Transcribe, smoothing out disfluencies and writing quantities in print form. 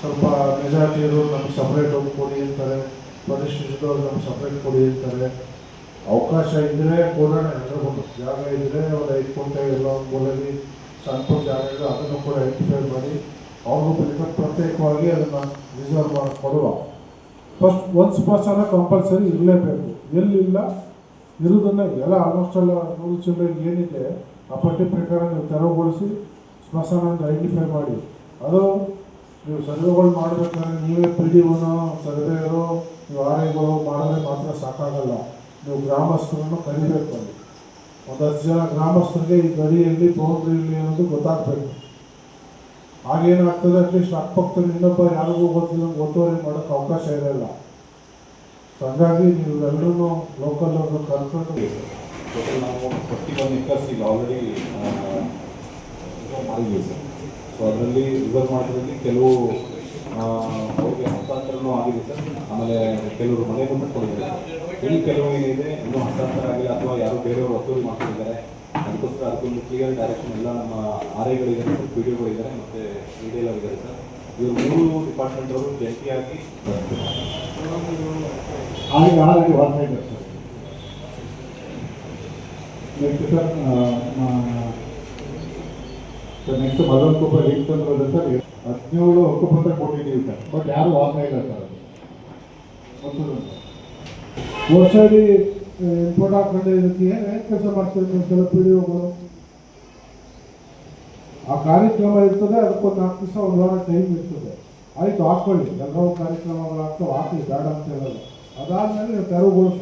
ಸ್ವಲ್ಪ ಮೆಜಾರಿಟಿ ಇರೋರು ನಮ್ಗೆ ಸಪ್ರೇಟ್ ಹೋಗಿ ಕೊಡಿ ಅಂತಾರೆ, ಪರಿಶಿಷ್ಟದವ್ರು ನಮ್ಗೆ ಸಪ್ರೇಟ್ ಕೊಡಿ ಅಂತಾರೆ. ಅವಕಾಶ ಇದ್ದರೆ ಕೊಡೋಣ, ಹೇಳ್ಬೋದು. ಜಾಗ ಇದ್ದರೆ ಒಂದು 5 ಗುಂಟೆ ಎಲ್ಲೋ ಒಂದು ಮೂಲೆಯಲ್ಲಿ ಸಣ್ಣ ಪುಟ್ಟ ಜಾಗ ಇದೆ, ಅದನ್ನು ಕೂಡ ಐಡೆಂಟಿಫೈ ಮಾಡಿ ಅವ್ರಿಗೂ ಬೇಕಾದ್ರೆ ಪ್ರತ್ಯೇಕವಾಗಿ ಅದನ್ನು ರಿಸರ್ವ್ ಮಾಡಿ ಕೊಡುವ. ಫಸ್ಟ್ ಒಂದು ಸ್ಮಶಾನ ಕಂಪಲ್ಸರಿ ಇರಲೇಬೇಕು. ಎಲ್ಲಿಲ್ಲ ಇರೋದನ್ನು ಎಲ್ಲ ಆಲ್ಮೋಸ್ಟ್ ಎಲ್ಲ ರೂಲ್ ಚಿಲ್ಡ್ರನ್ ಏನಿದೆ ಆ ಪಟ್ಟಿ ಪ್ರಕಾರ ನೀವು ತೆರವುಗೊಳಿಸಿ ಸ್ಮಶಾನ ಅಂತ ಐಡೆಂಟಿಫೈ ಮಾಡಿ. ಅದು ನೀವು ಸರ್ವೆಗಳು ಮಾಡಬೇಕಾದ್ರೆ ನೀವೇ ಪಿ ಡಿ ಒನೋ ಸರ್ವೇಯರು ನೀವು ಆರ್ಐಗಳು ಮಾಡಿದ್ರೆ ಮಾತ್ರ ಸಾಕಾಗಲ್ಲ. ನೀವು ಗ್ರಾಮಸ್ಥರನ್ನು ಕರಿಬೇಕು. ಅಲ್ಲಿ ಒಂದು 10 ಜನ ಗ್ರಾಮಸ್ಥರಿಗೆ ಈ ಗಡಿಯಲ್ಲಿ ಬೌಂಡ್ರಿ ಇಲ್ಲಿ ಅನ್ನೋದು ಗೊತ್ತಾಗಬೇಕು. ಆಗೇನಾಗ್ತದೆ, ಅಟ್ಲೀಸ್ಟ್ ಅಕ್ಕಪಕ್ಕದಲ್ಲಿ ಇನ್ನೊಬ್ಬ ಯಾರಿಗೂ ಗೊತ್ತಿಲ್ಲ ಒತ್ತುವರಿ ಮಾಡೋಕ್ಕೆ ಅವಕಾಶ ಇರಲ್ಲ. ಹಾಗಾಗಿ ನೀವು ಎಲ್ಲರೂ ಲೋಕಲ್ ಅವ್ರನ್ನ ಕರ್ಕೊಂಡು ನಾವು 41 acres ಈಗ ಆಲ್ರೆಡಿ ಮಾಡಿದ್ದೀವಿ ಸರ್. ಸೊ ಅದರಲ್ಲಿ ರಿಸರ್ವ್ ಮಾಡೋದ್ರಲ್ಲಿ ಕೆಲವು ಅವ್ರಿಗೆ ಹಸ್ತಾಂತರನೂ ಆಗಿದೆ ಸರ್. ಆಮೇಲೆ ಕೆಲವರು ಮನೆಗಳನ್ನು ಕೊಡಿದ್ದಾರೆ. ಇನ್ನು ಕೆಲವು ಏನಿದೆ ಇನ್ನೂ ಹಸ್ತಾಂತರ ಆಗಿಲ್ಲ ಅಥವಾ ಯಾರು ಬೇರೆಯವರು ಒತ್ತುವರಿ ಮಾಡ್ಕೊಂಡಿದ್ದಾರೆ. ಅದಕ್ಕೋಸ್ಕರ ಅದಕ್ಕೊಂದು ಕ್ಲಿಯರ್ ಡೈರೆಕ್ಷನ್ ಎಲ್ಲ ನಮ್ಮ ಆರ್ಐಗಳಿದ್ದಾರೆ ಸರ್, ಪಿ ಡಿ ಒಗಳಿದ್ದಾರೆ ಮತ್ತು ರಿಟೇಲರ್ ಇದ್ದಾರೆ ಸರ್. ಇವರು 3 ಡಿಪಾರ್ಟ್ಮೆಂಟ್ ಅವರು ಜಂಟಿಯಾಗಿ ಆಲ್ರೆಡಿ ವಾರ್ತಾ ಇದ್ದಾರೆ sir. Next sir next Madanakoppa ರೀಕ್ಷಂದ್ರ ಸರ್ 17 ಹಕ್ಕುಪತ್ರ ಕೊಟ್ಟಿದ್ದೀವಿ ಸರ್. ಬಟ್ ಯಾರು ವಾರ್ತಾ ಇಲ್ಲ ಸರ್. ವರ್ಷಡಿ ಇಂಪೋರ್ಟ್ ಹಾಕೊಂಡು ಇದಕ್ಕೆ ಏನು ಕೆಲಸ ಮಾಡ್ತಿರ್ತಾರೆ ಕೆಲ ಪಿ ಡಿ ಒಗಳು. ಆ ಕಾರ್ಯಕ್ರಮ ಇರ್ತದೆ, ಅದಕ್ಕೊಂದು 4 ದಿವಸ 1 ವಾರ ಟೈಮ್ ಇರ್ತದೆ. ಆಯಿತು ಹಾಕ್ಕೊಳ್ಳಿ, ಎಲ್ಲರೂ ಕಾರ್ಯಕ್ರಮಗಳಾಗ್ತವೆ, ಹಾಕಲಿ, ಬೇಡ ಅಂತ ಹೇಳಲ್ಲ. ಅದಾದಮೇಲೆ ನೀವು ತೆರವುಗೊಳಿಸ್ತೀವಿ.